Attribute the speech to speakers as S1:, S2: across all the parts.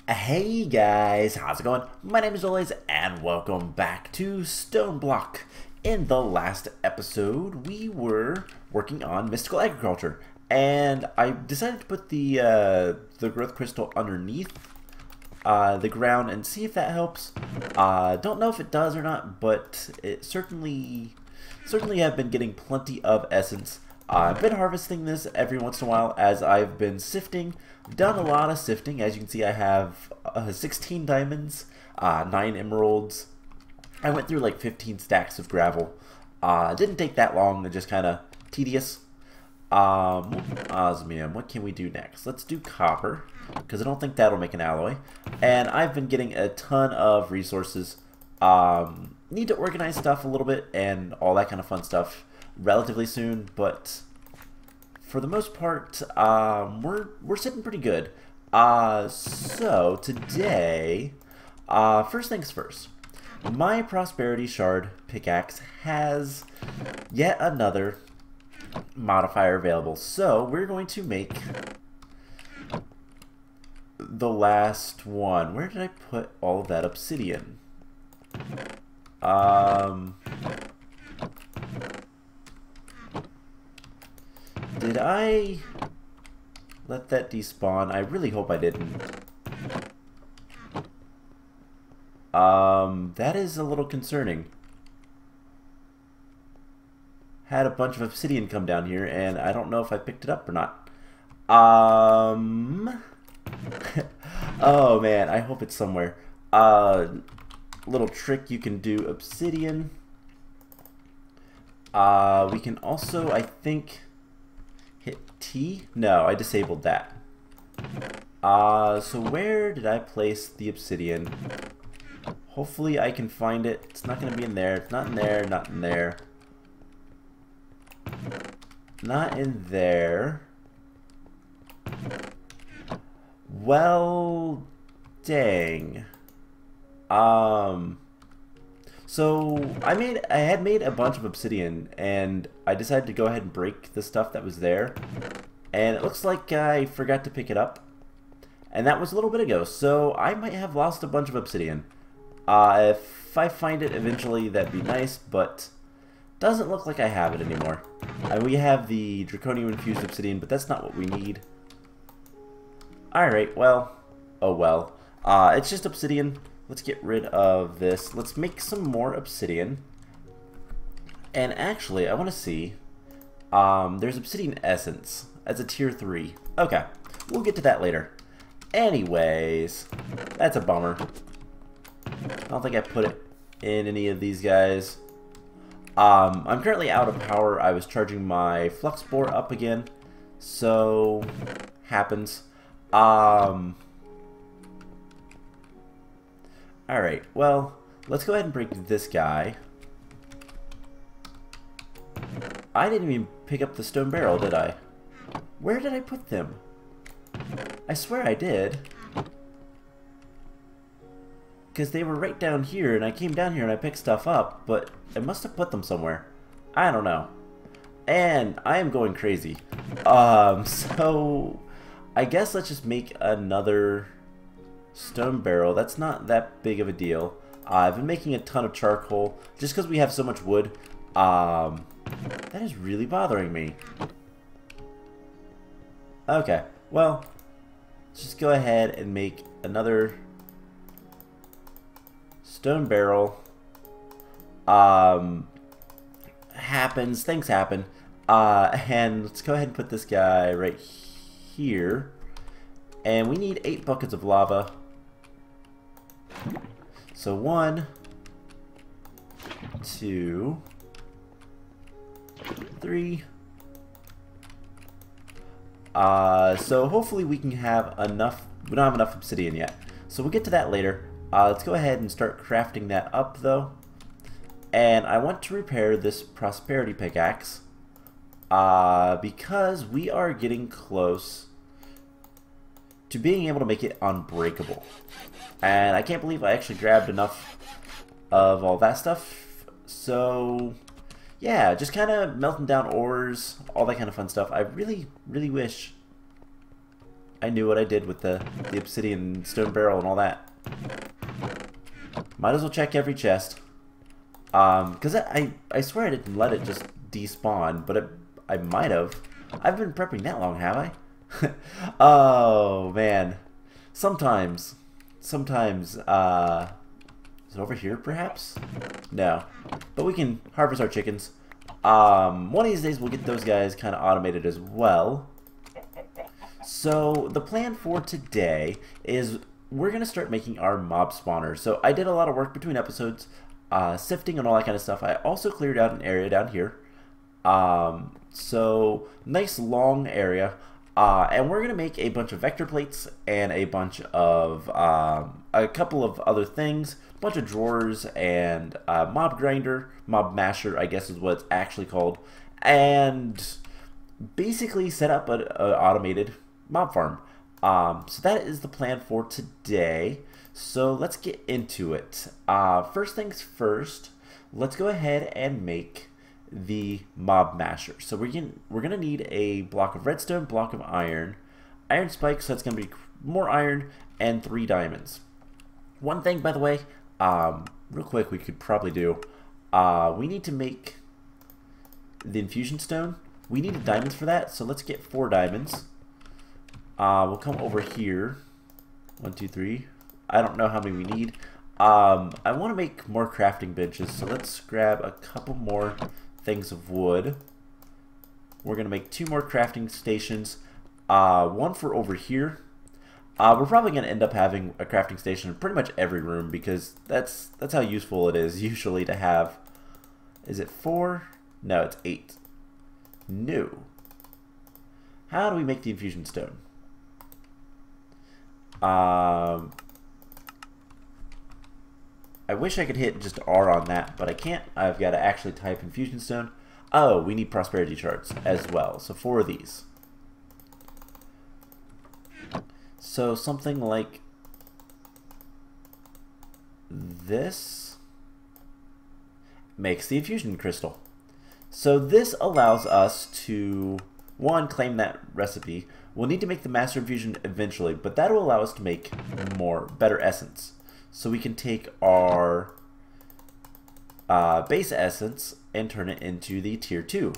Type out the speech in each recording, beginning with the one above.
S1: Hey guys, how's it going? My name is Olays and welcome back to StoneBlock. In the last episode, we were working on mystical agriculture, and I decided to put the growth crystal underneath the ground and see if that helps. Don't know if it does or not, but it certainly have been getting plenty of essence. I've been harvesting this every once in a while as I've been sifting. Done a lot of sifting. As you can see, I have 16 diamonds, 9 emeralds. I went through like 15 stacks of gravel. Didn't take that long, just kind of tedious. Osmium, what can we do next? Let's do copper, because I don't think that'll make an alloy. And I've been getting a ton of resources. Need to organize stuff a little bit and all that kind of fun stuff relatively soon, but for the most part, we're sitting pretty good. So today, first things first, my prosperity shard pickaxe has yet another modifier available. So we're going to make the last one. Where did I put all of that obsidian? Did I let that despawn? I really hope I didn't. That is a little concerning. Had a bunch of obsidian come down here, and I don't know if I picked it up or not. Oh man, I hope it's somewhere. Little trick you can do obsidian. We can also, I think, hit T? No, I disabled that. So where did I place the obsidian? Hopefully I can find it. It's not going to be in there. It's not in there. Not in there. Not in there. Well, dang. So I had made a bunch of obsidian, and I decided to go ahead and break the stuff that was there, and it looks like I forgot to pick it up, and that was a little bit ago, so I might have lost a bunch of obsidian. If I find it eventually, that'd be nice, but doesn't look like I have it anymore. We have the draconium infused obsidian, but that's not what we need. Alright, well, oh well. It's just obsidian. Let's get rid of this. Let's make some more obsidian. And actually, I want to see. There's obsidian essence. That's a tier 3. Okay, we'll get to that later. Anyways, that's a bummer. I don't think I put it in any of these guys. I'm currently out of power. I was charging my flux bore up again. So, happens. Alright, well, let's go ahead and break this guy. I didn't even pick up the stone barrel, did I? Where did I put them? I swear I did. Because they were right down here, and I came down here and I picked stuff up, but I must have put them somewhere. I don't know. And I am going crazy. So I guess let's just make another stone barrel. That's not that big of a deal. I've been making a ton of charcoal just because we have so much wood. That is really bothering me. Okay, well, let's just go ahead and make another stone barrel. Happens, things happen. And let's go ahead and put this guy right here. And we need 8 buckets of lava. So 1, 2, 3. So hopefully we can have enough. We don't have enough obsidian yet, so we'll get to that later. Let's go ahead and start crafting that up though. And I want to repair this prosperity pickaxe because we are getting close to being able to make it unbreakable. And I can't believe I actually grabbed enough of all that stuff. So yeah, just kind of melting down ores, all that kind of fun stuff. I really wish I knew what I did with the obsidian stone barrel and all that. Might as well check every chest. Because I swear I didn't let it just despawn, but I might have. I've been prepping that long, have I? Oh, man. Sometimes, is it over here, perhaps? No. But we can harvest our chickens. One of these days we'll get those guys kind of automated as well. So the plan for today is we're going to start making our mob spawners. So I did a lot of work between episodes, sifting and all that kind of stuff. I also cleared out an area down here. So nice long area. And we're going to make a bunch of vector plates and a bunch of, a couple of other things, a bunch of drawers and mob grinder, mob masher, I guess is what it's actually called, and basically set up an automated mob farm. So that is the plan for today. So let's get into it. First things first, let's go ahead and make the mob masher. So we're gonna need a block of redstone, block of iron spikes, so that's gonna be more iron, and 3 diamonds. One thing, by the way, real quick, we could probably do, we need to make the infusion stone. We need diamonds for that, so let's get 4 diamonds. We'll come over here. 1, 2, 3. I don't know how many we need. I want to make more crafting benches, so let's grab a couple more things of wood. We're going to make 2 more crafting stations. One for over here. We're probably going to end up having a crafting station in pretty much every room because that's how useful it is usually to have. Is it 4? No, it's 8. No. How do we make the infusion stone? I wish I could hit just R on that, but I can't. I've got to actually type infusion stone. Oh, we need prosperity charts as well. So 4 of these. So something like this makes the infusion crystal. So this allows us to, 1, claim that recipe. We'll need to make the master infusion eventually, but that will allow us to make better essence. So we can take our base essence and turn it into the tier 2.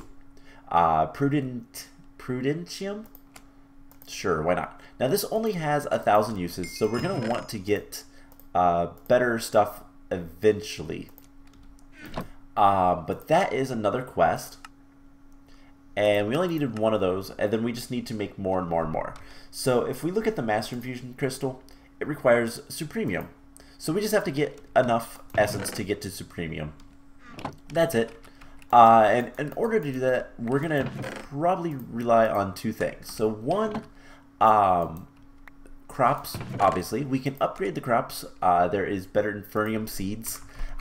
S1: Prudentium? Sure, why not? Now this only has 1,000 uses, so we're going to want to get better stuff eventually. But that is another quest. And we only needed 1 of those, and then we just need to make more and more and more. So if we look at the Master Infusion Crystal, it requires Supremium. So we just have to get enough essence to get to Supremium. That's it. And in order to do that, we're going to probably rely on 2 things. So 1, crops, obviously. We can upgrade the crops. There is better Infernium seeds.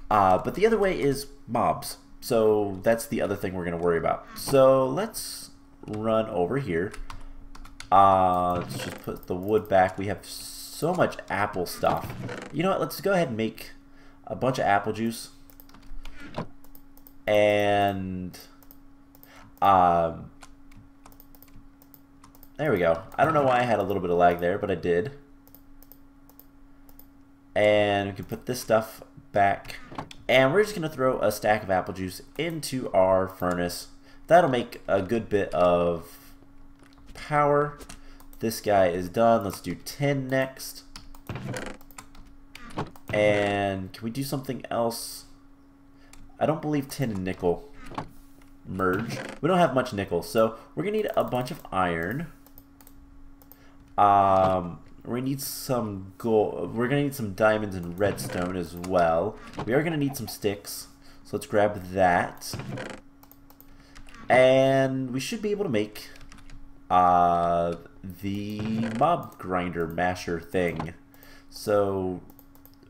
S1: But the other way is mobs. So that's the other thing we're going to worry about. So let's run over here. Let's just put the wood back. We have so much apple stuff. You know what? Let's go ahead and make a bunch of apple juice. And there we go. I don't know why I had a little bit of lag there, but I did. And we can put this stuff back. And we're just going to throw a stack of apple juice into our furnace. That'll make a good bit of power. This guy is done. Let's do 10 next. And can we do something else? I don't believe tin and nickel merge. We don't have much nickel, so we're going to need a bunch of iron. We need some gold. We're going to need some diamonds and redstone as well. We are going to need some sticks, so let's grab that. And we should be able to make the mob grinder masher thing. So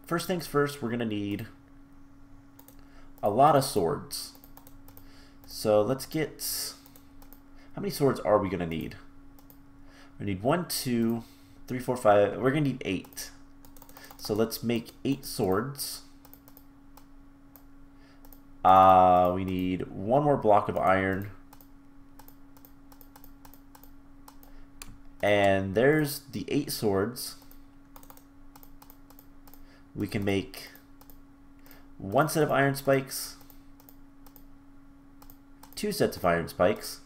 S1: first things first, we're going to need a lot of swords. So let's get, how many swords are we going to need? We need 1, 2, 3, 4, 5. We're going to need 8. So let's make 8 swords. We need 1 more block of iron. And there's the 8 swords. We can make 1 set of iron spikes, 2 sets of iron spikes,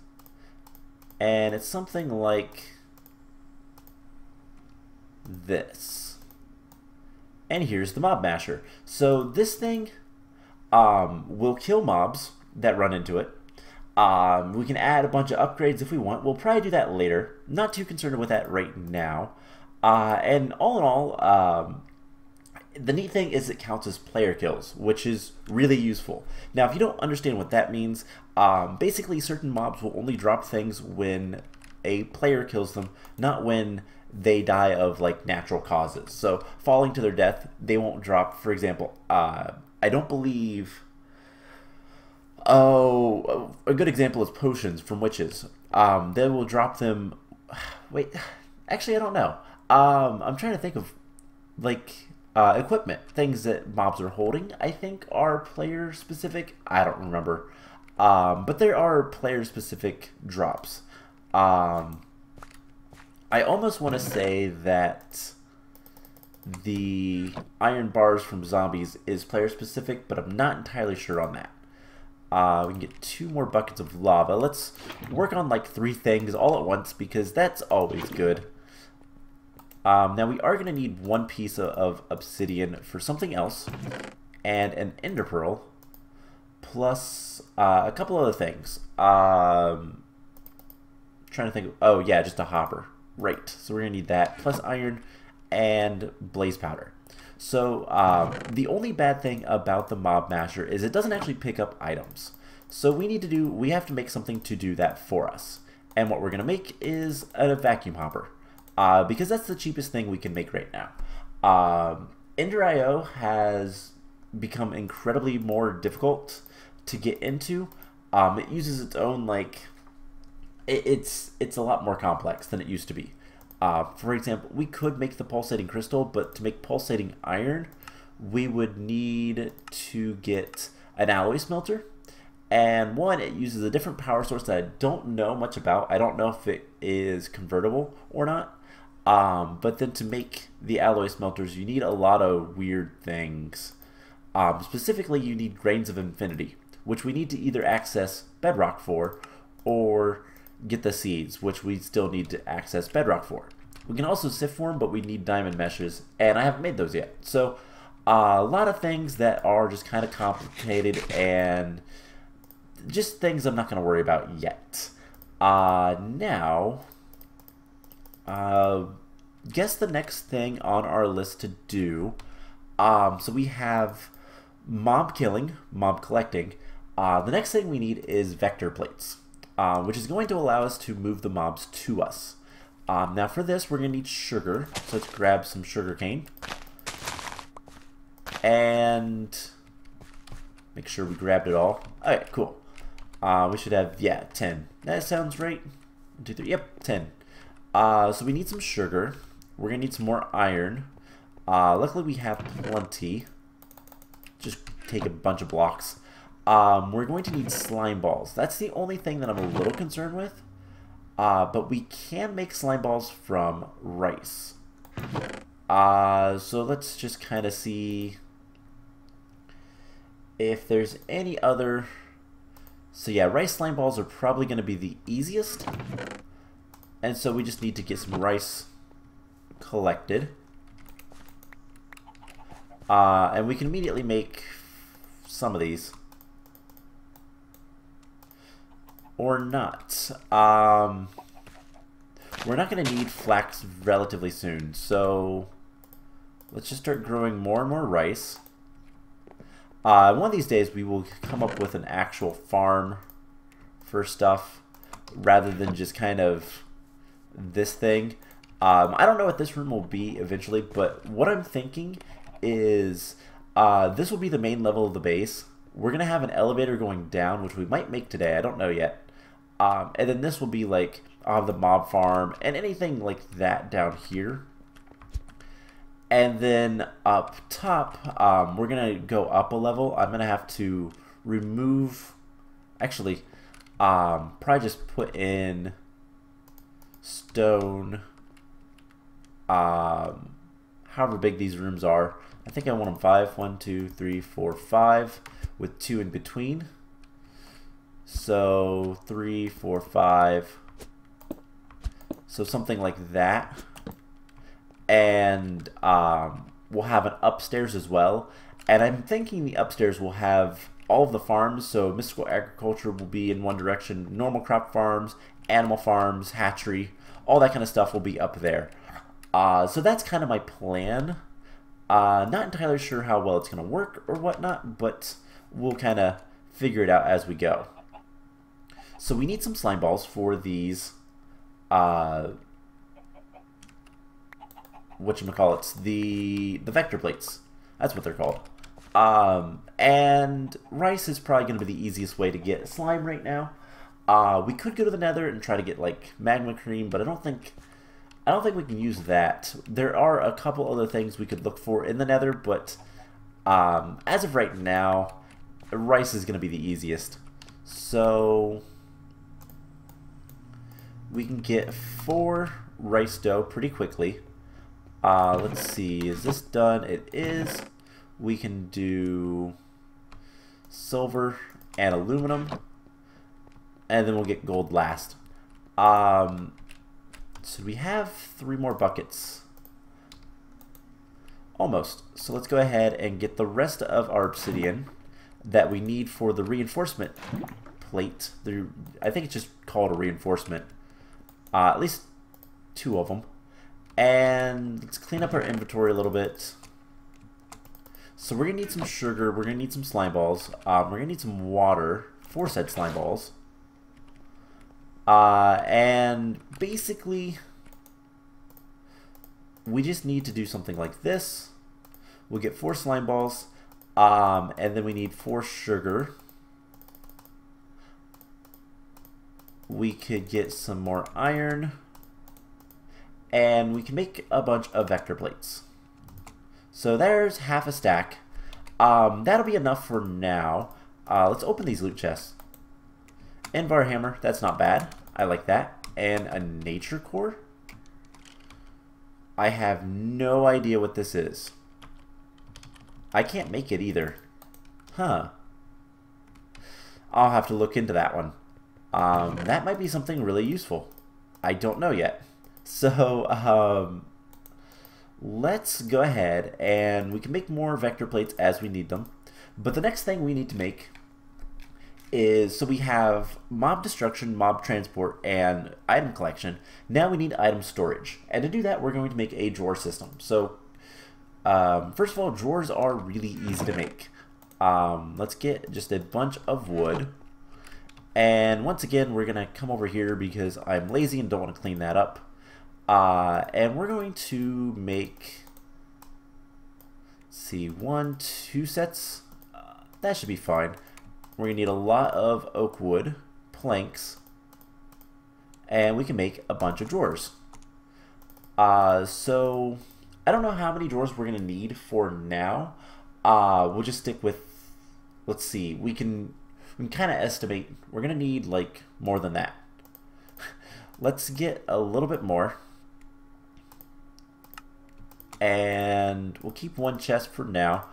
S1: and it's something like this. And here's the mob masher. So this thing will kill mobs that run into it. We can add a bunch of upgrades if we want. We'll probably do that later. Not too concerned with that right now. And all in all, the neat thing is it counts as player kills, which is really useful. Now, if you don't understand what that means, basically certain mobs will only drop things when a player kills them, not when they die of like natural causes. So falling to their death, they won't drop. For example, I don't believe. Oh, a good example is potions from witches. They will drop them. Wait, actually, I don't know. I'm trying to think of like equipment, things that mobs are holding. I think are player specific. I don't remember, but there are player specific drops. I almost want to say that the iron bars from zombies is player specific, but I'm not entirely sure on that. We can get 2 more buckets of lava. Let's work on like 3 things all at once because that's always good. Now we are going to need 1 piece of obsidian for something else, and an ender pearl, plus a couple other things. Trying to think. Oh yeah, just a hopper. Right. So we're going to need that, plus iron and blaze powder. So the only bad thing about the mob masher is it doesn't actually pick up items. So we have to make something to do that for us. And what we're going to make is a vacuum hopper. Because that's the cheapest thing we can make right now. Ender IO has become incredibly more difficult to get into. It uses its own like it's a lot more complex than it used to be. For example, we could make the pulsating crystal, but to make pulsating iron, we would need to get an alloy smelter. And one, it uses a different power source that I don't know much about. I don't know if it is convertible or not. But then to make the alloy smelters, you need a lot of weird things. Specifically, you need grains of infinity, which we need to either access bedrock for, or get the seeds, which we still need to access bedrock for. We can also sift for them, but we need diamond meshes, and I haven't made those yet. So a lot of things that are just kind of complicated and just things I'm not going to worry about yet. Now, guess the next thing on our list to do. So we have mob killing, mob collecting. The next thing we need is vector plates, which is going to allow us to move the mobs to us. Now for this, we're going to need sugar. So let's grab some sugar cane. And make sure we grabbed it all. Alright, cool. We should have, yeah, 10. That sounds right. 1, 2, 3, yep, 10. So we need some sugar. We're going to need some more iron. Luckily we have plenty. Just take a bunch of blocks. We're going to need slime balls. That's the only thing that I'm a little concerned with. But we can make slime balls from rice. So let's just kind of see if there's any other. So yeah, rice slime balls are probably going to be the easiest. And so we just need to get some rice collected. And we can immediately make some of these. Or not. We're not going to need flax relatively soon, so let's just start growing more and more rice. One of these days we will come up with an actual farm for stuff rather than just kind of this thing. I don't know what this room will be eventually, but what I'm thinking is this will be the main level of the base. We're going to have an elevator going down, which we might make today. I don't know yet. And then this will be like the mob farm and anything like that down here. And then up top, we're going to go up a level. I'm going to have to remove, actually, probably just put in stone, however big these rooms are. I think I want them 5. 1, 2, 3, 4, 5 with 2 in between. So 3, 4, 5. So something like that. And we'll have an upstairs as well. And I'm thinking the upstairs will have all of the farms. So mystical agriculture will be in one direction. Normal crop farms, animal farms, hatchery, all that kind of stuff will be up there. So that's kind of my plan. Not entirely sure how well it's going to work or whatnot, but we'll kind of figure it out as we go. So we need some slime balls for these, whatchamacallits, the vector plates. That's what they're called. And rice is probably going to be the easiest way to get slime right now. We could go to the nether and try to get like magma cream, but I don't think we can use that. There are a couple other things we could look for in the nether, but as of right now, rice is going to be the easiest. So we can get 4 rice dough pretty quickly. Let's see, is this done? It is. We can do silver and aluminum, and then we'll get gold last. So we have 3 more buckets. Almost. So let's go ahead and get the rest of our obsidian that we need for the reinforcement plate. I think it's just called a reinforcement. At least 2 of them. And let's clean up our inventory a little bit. So we're going to need some sugar. We're going to need some slime balls. We're going to need some water for said slime balls. And basically, we just need to do something like this. We'll get 4 slime balls, and then we need 4 sugar. We could get some more iron, and we can make a bunch of vector plates. So there's half a stack. That'll be enough for now. Let's open these loot chests. Invar hammer, that's not bad. I like that. And a nature core? I have no idea what this is. I can't make it either. Huh. I'll have to look into that one. That might be something really useful. I don't know yet. So, let's go ahead and we can make more vector plates as we need them. But the next thing we need to make is, so we have mob destruction, mob transport, and item collection. Now we need item storage. And to do that, we're going to make a drawer system. So, first of all, drawers are really easy to make. Let's get just a bunch of wood. And once again, we're going to come over here because I'm lazy and don't want to clean that up. And we're going to make, let's see, 1, 2 sets. That should be fine. We're going to need a lot of oak wood, planks, and we can make a bunch of drawers. So I don't know how many drawers we're going to need for now. We'll just stick with, let's see, we can kind of estimate we're going to need like more than that. Let's get a little bit more. And we'll keep 1 chest for now.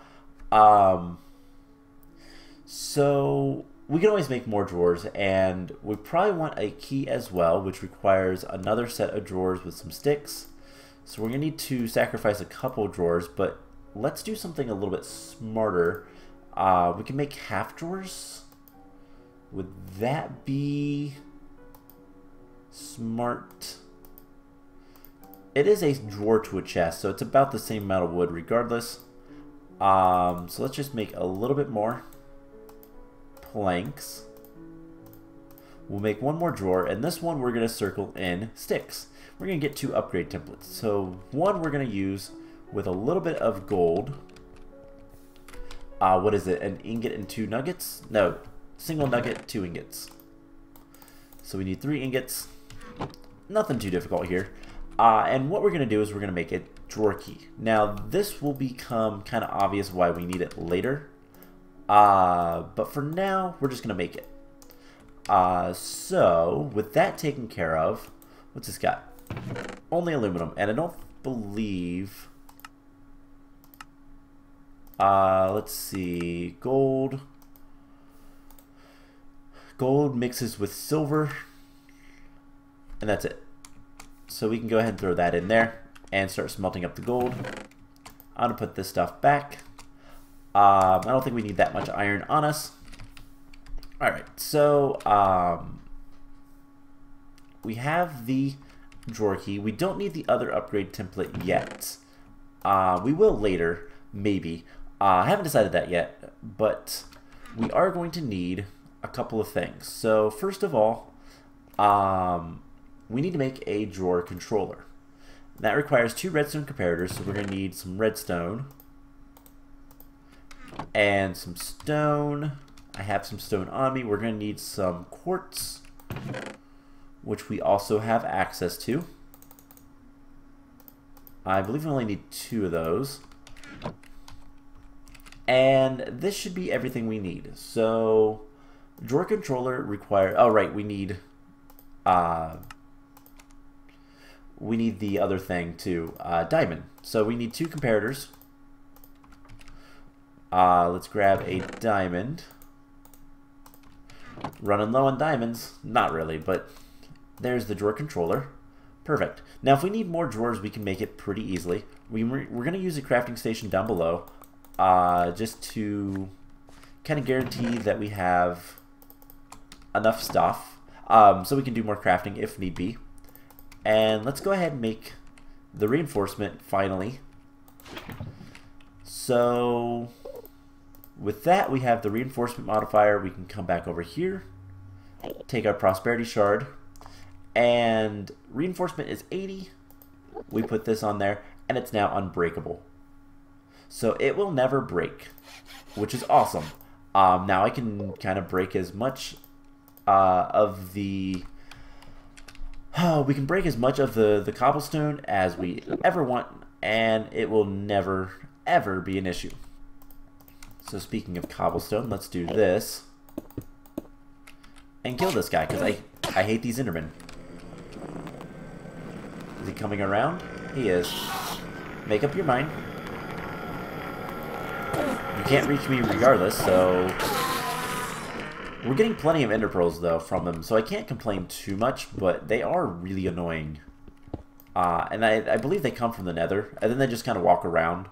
S1: So we can always make more drawers, and we probably want a key as well, which requires another set of drawers with some sticks. So we're going to need to sacrifice a couple drawers, but let's do something a little bit smarter. We can make half drawers. Would that be smart? It is a drawer to a chest, so it's about the same amount of wood regardless. So let's just make a little bit more planks. We'll make 1 more drawer, and this one we're going to circle in sticks. We're going to get 2 upgrade templates. So 1 we're going to use with a little bit of gold. What is it? An ingot and 2 nuggets? No, single nugget, 2 ingots. So we need 3 ingots. Nothing too difficult here. And what we're going to do is we're going to make a drawer key. Now this will become kind of obvious why we need it later. But for now, we're just going to make it. So with that taken care of, What's this got? Only aluminum, and I don't believe... let's see, gold. Gold mixes with silver, and that's it. So we can go ahead and throw that in there and start smelting up the gold. I'm gonna put this stuff back. I don't think we need that much iron on us. Alright, so we have the drawer key. We don't need the other upgrade template yet. We will later, maybe. I haven't decided that yet, but we are going to need a couple of things. So first of all, we need to make a drawer controller. That requires 2 redstone comparators, so we're going to need some redstone and some stone. I have some stone on me. We're going to need some quartz, which we also have access to. I believe we only need 2 of those. And this should be everything we need. So, drawer controller require. Oh, right, we need the other thing too, diamond. So we need 2 comparators. Let's grab a diamond. Running low on diamonds, not really, but there's the drawer controller. Perfect. Now, if we need more drawers, we can make it pretty easily. We're going to use a crafting station down below, just to kind of guarantee that we have enough stuff, so we can do more crafting if need be. And let's go ahead and make the reinforcement finally. So with that, we have the reinforcement modifier. We can come back over here, take our prosperity shard, and reinforcement is 80. We put this on there, and it's now unbreakable. So it will never break, which is awesome. Now I can kind of break as much of the... we can break as much of the cobblestone as we ever want, and it will never, ever be an issue. So speaking of cobblestone, let's do this. And kill this guy, because I hate these Endermen. Is he coming around? He is. Make up your mind. You can't reach me regardless, so... We're getting plenty of ender pearls, though, from them, so I can't complain too much, but they are really annoying. And I believe they come from the nether, and then they just kind of walk around.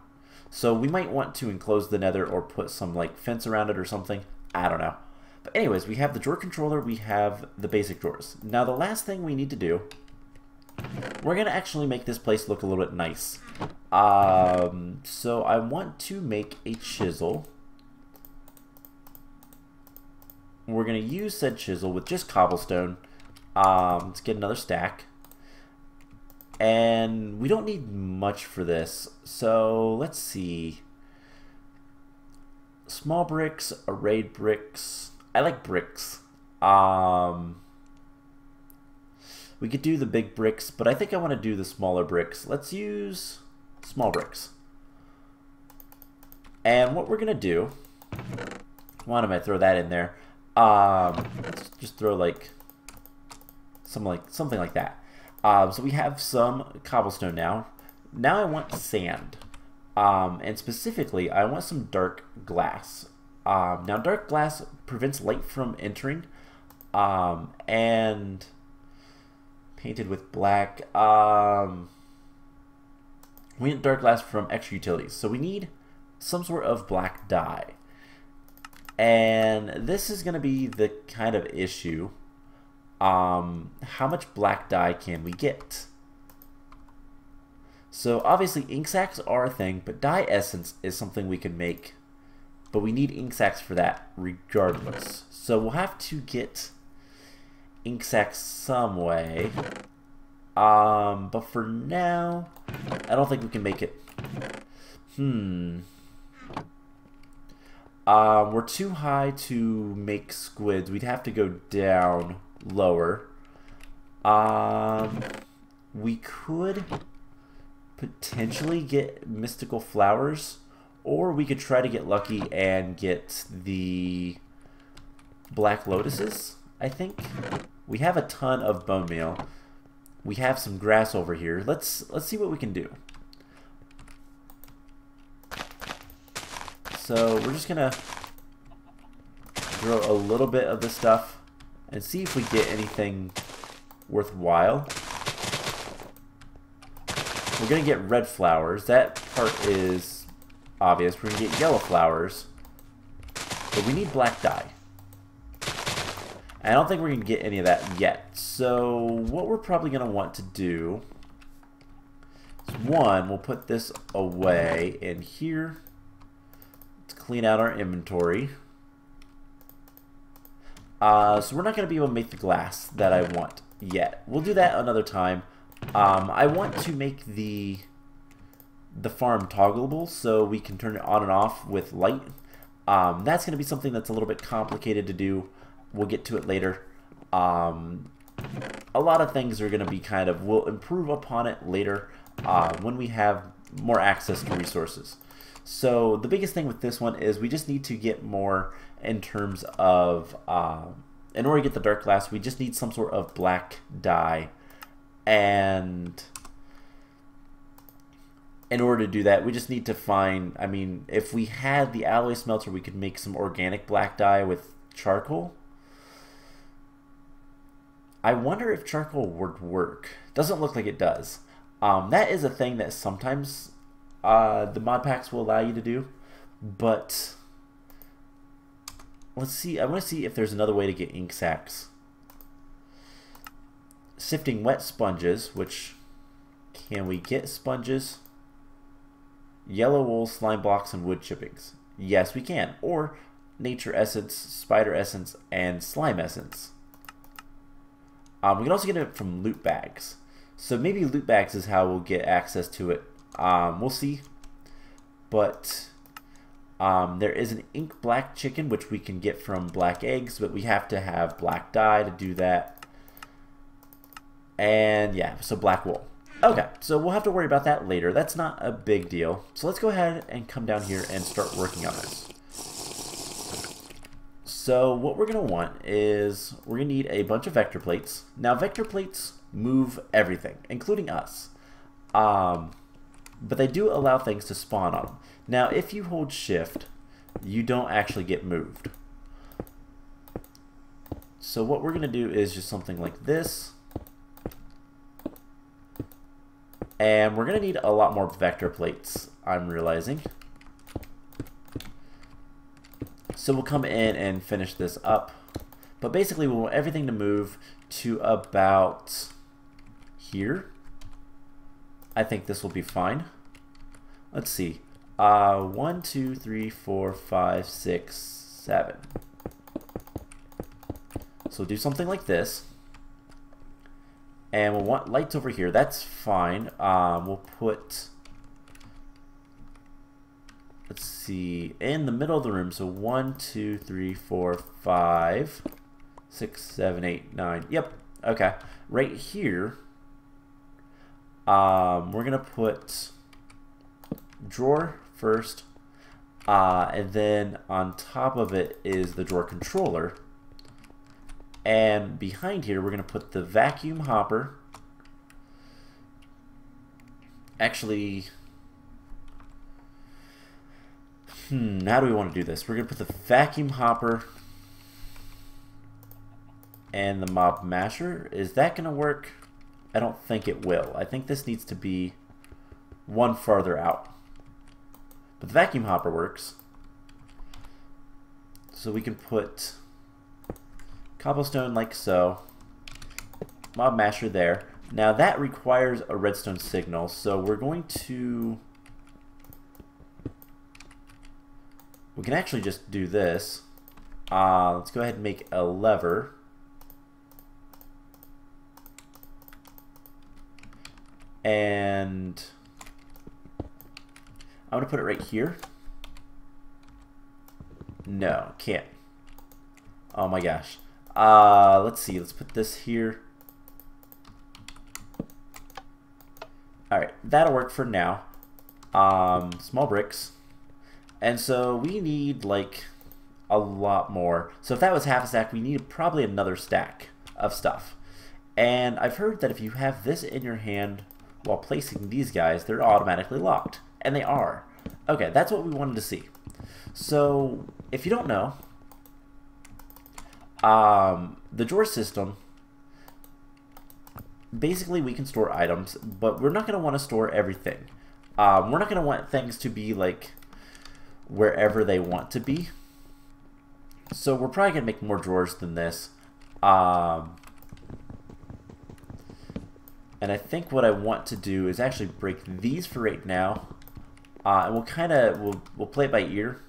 S1: So we might want to enclose the nether or put some, like, fence around it or something. I don't know. But anyways, we have the drawer controller, we have the basic drawers. Now, the last thing we need to do, we're going to actually make this place look a little bit nice. So I want to make a chisel. We're going to use said chisel with just cobblestone. Let's get another stack. And we don't need much for this. So let's see. Small bricks, arrayed bricks. I like bricks. We could do the big bricks, but I think I want to do the smaller bricks. Let's use small bricks. And what we're going to do, why don't I throw that in there? Let's just throw like something like that. So we have some cobblestone now. Now I want sand. And specifically, I want some dark glass. Now dark glass prevents light from entering. And painted with black. We need dark glass from extra utilities. So we need some sort of black dye. And this is going to be the kind of issue. How much black dye can we get? So obviously ink sacs are a thing, but dye essence is something we can make. But we need ink sacs for that regardless. So we'll have to get ink sacs some way. But for now, I don't think we can make it. We're too high to make squids. We'd have to go down lower. We could potentially get mystical flowers, or we could try to get lucky and get the black lotuses, I think. We have a ton of bone meal, we have some grass over here. Let's see what we can do. So we're just gonna grow a little bit of this stuff and see if we get anything worthwhile. We're gonna get red flowers. That part is obvious. We're gonna get yellow flowers, but we need black dye. And I don't think we're gonna get any of that yet. So what we're probably gonna want to do is, one, we'll put this away in here. Let's clean out our inventory. So we're not gonna be able to make the glass that I want yet. We'll do that another time. I want to make the farm toggleable so we can turn it on and off with light. That's going to be something that's a little bit complicated to do. We'll get to it later. A lot of things are going to be we'll improve upon it later when we have more access to resources. So the biggest thing with this one is we just need to get more in terms of, in order to get the dark glass, we just need some sort of black dye. And in order to do that, we just need to find, I mean, if we had the alloy smelter, we could make some organic black dye with charcoal. I wonder if charcoal would work. Doesn't look like it does. That is a thing that sometimes the mod packs will allow you to do, but let's see. I want to see if there's another way to get ink sacs. Sifting wet sponges, which, can we get sponges? Yellow wool, slime blocks, and wood chippings. Yes, we can. Or nature essence, spider essence, and slime essence. We can also get it from loot bags. So maybe loot bags is how we'll get access to it. We'll see. But there is an ink black chicken, which we can get from black eggs, but we have to have black dye to do that. And yeah, so black wool. Okay, so we'll have to worry about that later. That's not a big deal. So let's go ahead and come down here and start working on this. So what we're going to want is we're going to need a bunch of vector plates. Now vector plates move everything, including us. But they do allow things to spawn on them. Now if you hold shift, you don't actually get moved. So what we're going to do is just something like this. And we're going to need a lot more vector plates, I'm realizing. So we'll come in and finish this up. But basically we want everything to move to about here. I think this will be fine. Let's see. 1, 2, 3, 4, 5, 6, 7. So we'll do something like this. And we'll want lights over here. That's fine. We'll put, let's see, in the middle of the room. So 1, 2, 3, 4, 5, 6, 7, 8, 9. Yep. Okay. Right here, we're going to put drawer first. And then on top of it is the drawer controller. And behind here, we're going to put the vacuum hopper. Actually, how do we want to do this? We're going to put the vacuum hopper and the mob masher. Is that going to work? I don't think it will. I think this needs to be one farther out. But the vacuum hopper works. So we can put cobblestone like so, mob masher there. Now that requires a redstone signal, so we're going to, we can actually just do this. Let's go ahead and make a lever. And I'm going to put it right here. No, can't. Oh my gosh. Let's see. Let's put this here. Alright, that'll work for now. Small bricks. And so we need like a lot more. So if that was half a stack, we need probably another stack of stuff. And I've heard that if you have this in your hand while placing these guys, they're automatically locked. And they are. Okay, that's what we wanted to see. So, if you don't know, the drawer system, basically we can store items, but we're not going to want to store everything. We're not going to want things to be like wherever they want to be. So we're probably going to make more drawers than this. And I think what I want to do is actually break these for right now. And we'll play it by ear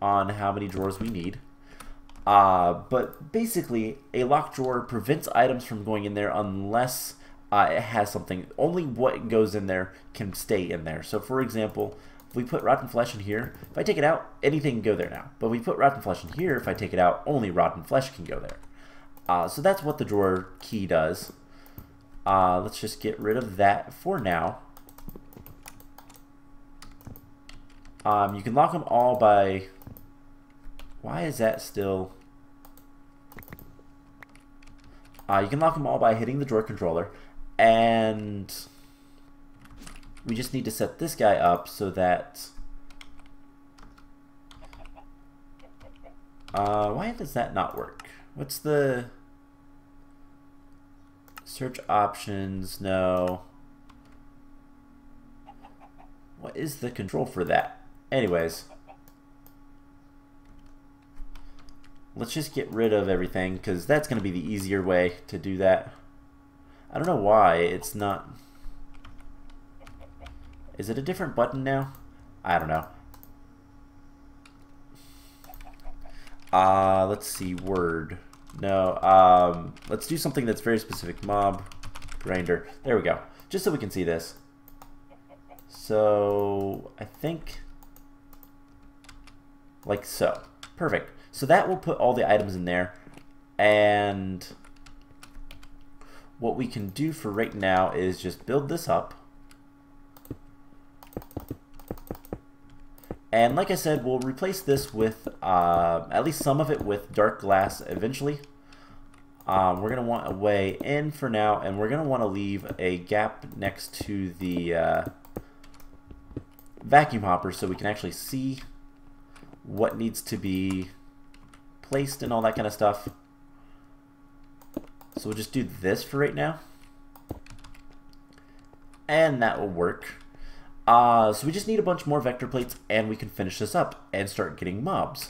S1: on how many drawers we need. But basically, a locked drawer prevents items from going in there unless it has something. Only what goes in there can stay in there. So for example, if we put rotten flesh in here, if I take it out, anything can go there now. But if we put rotten flesh in here, if I take it out, only rotten flesh can go there. So that's what the drawer key does. Let's just get rid of that for now. You can lock them all by... Why is that still... you can lock them all by hitting the drawer controller. And we just need to set this guy up so that... why does that not work? What's the... Search options, no. What is the control for that? Anyways. Let's just get rid of everything, because that's going to be the easier way to do that. I don't know why it's not... Is it a different button now? I don't know. Let's see, word. No, let's do something that's very specific. Mob grinder. There we go. Just so we can see this. So, I think like so. Perfect. So that will put all the items in there. And what we can do for right now is just build this up. And like I said, we'll replace this with, at least some of it with dark glass eventually. We're going to want a way in for now, and we're going to want to leave a gap next to the vacuum hopper so we can actually see what needs to be placed and all that kind of stuff. So we'll just do this for right now. And that will work. So we just need a bunch more vector plates and we can finish this up and start getting mobs.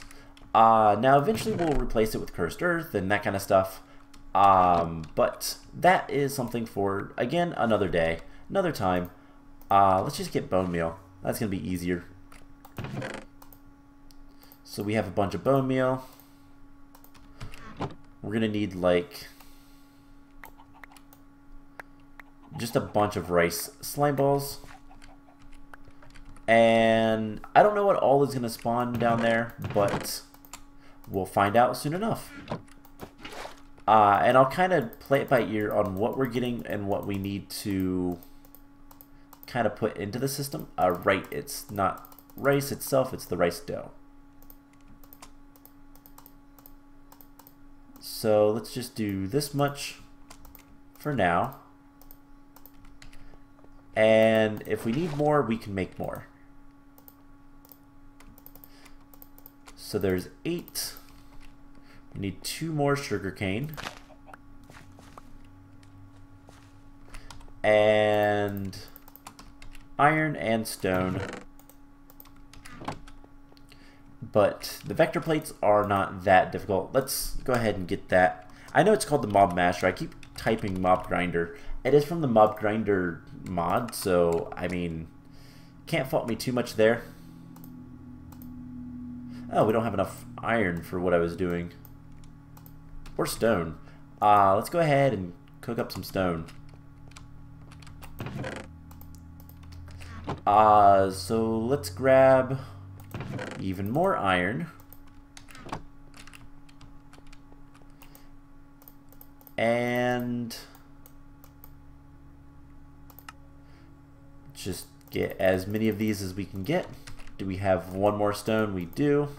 S1: Now eventually we'll replace it with cursed earth and that kind of stuff. But that is something for, again, another day, another time. Let's just get bone meal. That's going to be easier. So we have a bunch of bone meal. We're going to need like just a bunch of rice slime balls. And I don't know what all is going to spawn down there, but we'll find out soon enough. And I'll kind of play it by ear on what we're getting and what we need to kind of put into the system. Right, it's not rice itself, it's the rice dough. So let's just do this much for now. And if we need more, we can make more. So there's 8. We need 2 more sugarcane. And iron and stone. But the vector plates are not that difficult. Let's go ahead and get that. I know it's called the Mob Masher. I keep typing Mob Grinder. It is from the Mob Grinder mod, so I mean, can't fault me too much there. Oh, we don't have enough iron for what I was doing. Or stone. Let's go ahead and cook up some stone. So let's grab even more iron. And just get as many of these as we can get. Do we have one more stone? We do.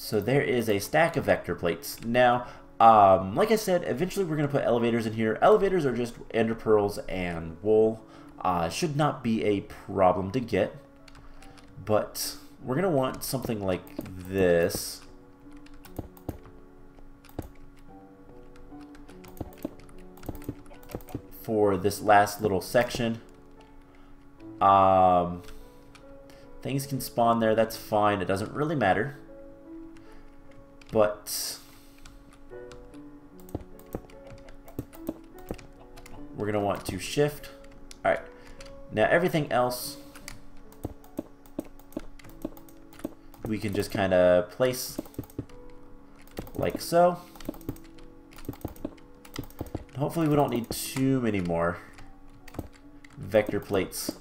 S1: So there is a stack of vector plates. Now, like I said, eventually we're going to put elevators in here. Elevators are just ender pearls and wool. Should not be a problem to get. But we're going to want something like this. For this last little section. Things can spawn there, that's fine. It doesn't really matter. But we're going to want to shift. Alright. Now everything else we can just kind of place like so. Hopefully we don't need too many more vector plates.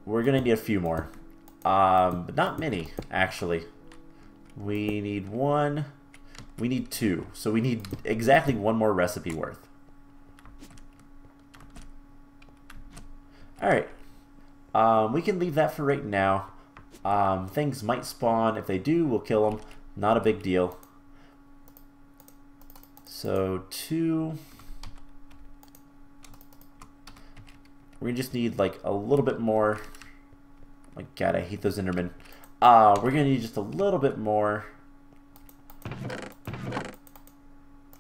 S1: We're going to need a few more. But not many, actually. We need one. We need two. So we need exactly one more recipe worth. Alright. We can leave that for right now. Things might spawn. If they do, we'll kill them. Not a big deal. So two. We just need like a little bit more. My God, I hate those Endermen. We're gonna need just a little bit more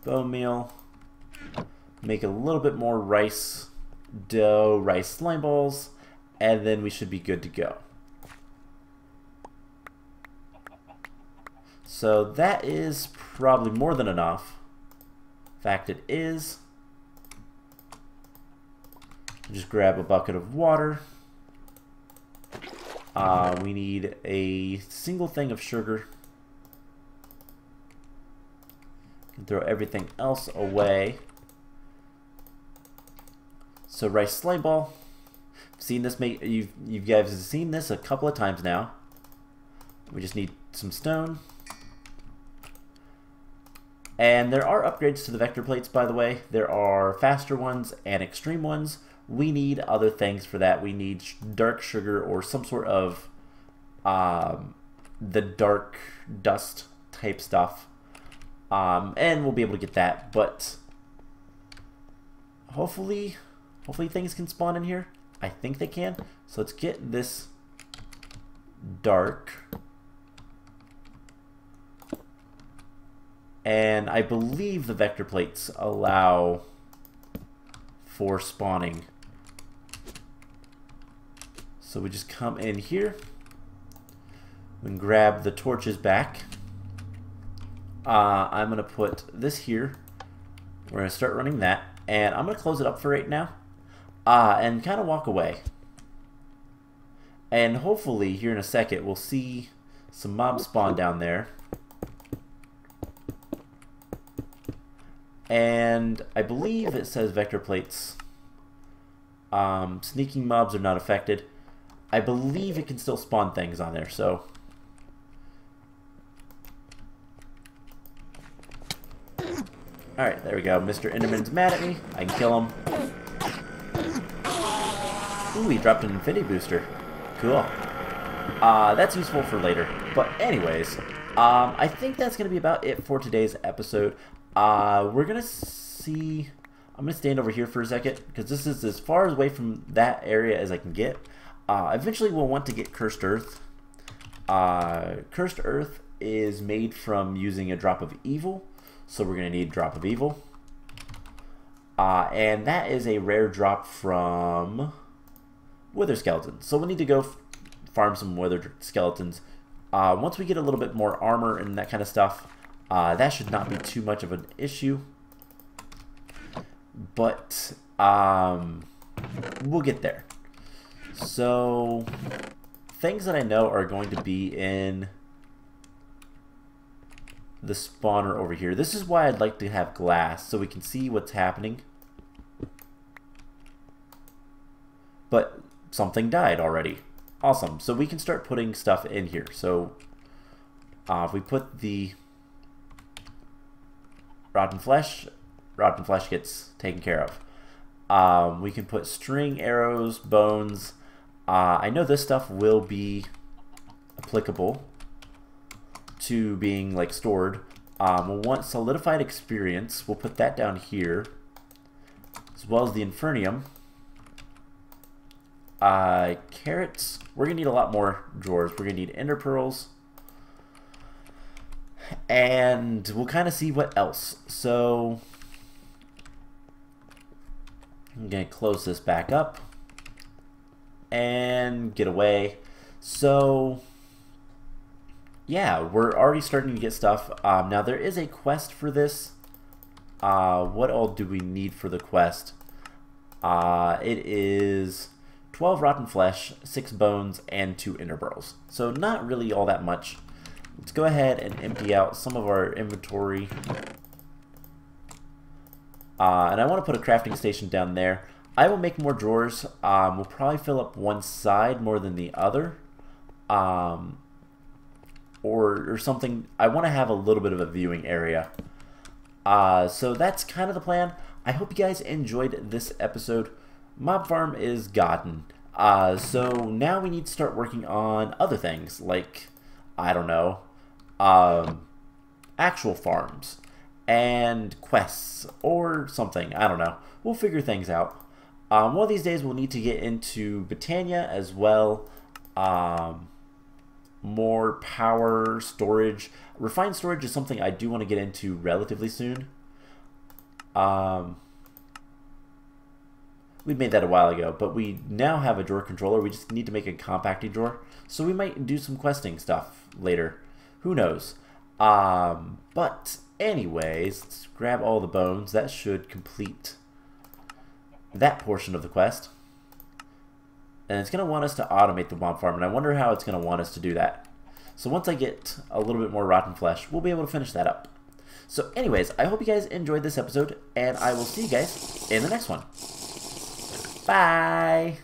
S1: bone meal. Make a little bit more rice dough, rice slime balls, and then we should be good to go. So that is probably more than enough. In fact, it is. Just grab a bucket of water. We need a single thing of sugar. Can throw everything else away. So rice slime ball. Seen this you guys have seen this a couple of times now. We just need some stone. And there are upgrades to the vector plates, by the way. There are faster ones and extreme ones. We need other things for that. We need dark sugar or some sort of the dark dust type stuff. And we'll be able to get that. But hopefully things can spawn in here. I think they can. So let's get this dark. And I believe the vector plates allow for spawning. So we just come in here and grab the torches back. I'm going to put this here. We're going to start running that. And I'm going to close it up for right now. And kind of walk away. And hopefully here in a second we'll see some mobs spawn down there. And I believe it says vector plates. Sneaking mobs are not affected. I believe it can still spawn things on there, so. Alright, there we go. Mr. Enderman's mad at me. I can kill him. Ooh, he dropped an infinity booster. Cool. That's useful for later. But anyways, I think that's going to be about it for today's episode. We're going to see... I'm going to stand over here for a second, because this is as far away from that area as I can get. Eventually we'll want to get Cursed Earth. Cursed Earth is made from using a drop of evil, so we're going to need drop of evil. And that is a rare drop from Wither Skeletons. So we'll need to go farm some Wither Skeletons. Once we get a little bit more armor and that kind of stuff, that should not be too much of an issue. But we'll get there. So things that I know are going to be in the spawner over here. This is why I'd like to have glass, so we can see what's happening. But something died already. Awesome. So we can start putting stuff in here. So if we put the rotten flesh gets taken care of. We can put string, arrows, bones, I know this stuff will be applicable to being like stored. We'll want solidified experience. We'll put that down here, as well as the Infernium. Carrots. We're gonna need a lot more drawers. We're gonna need Ender Pearls, and we'll kind of see what else. So I'm gonna close this back up and get away. So yeah, we're already starting to get stuff. Now there is a quest for this. What all do we need for the quest? It is 12 rotten flesh, 6 bones, and 2 ender pearls. So not really all that much. Let's go ahead and empty out some of our inventory. And I want to put a crafting station down there. I will make more drawers. We'll probably fill up one side more than the other. Or something. I want to have a little bit of a viewing area. So that's kind of the plan. I hope you guys enjoyed this episode. Mob farm is gotten. So now we need to start working on other things, like, I don't know, actual farms and quests or something. I don't know. We'll figure things out. One of these days we'll need to get into Britannia as well. More power storage. Refined storage is something I do want to get into relatively soon. We made that a while ago, but we now have a drawer controller. We just need to make a compacting drawer. So we might do some questing stuff later. Who knows? But anyways, let's grab all the bones. That should complete that portion of the quest. And it's going to want us to automate the mob farm, and I wonder how it's going to want us to do that. So once I get a little bit more rotten flesh, we'll be able to finish that up. So anyways, I hope you guys enjoyed this episode, and I will see you guys in the next one. Bye!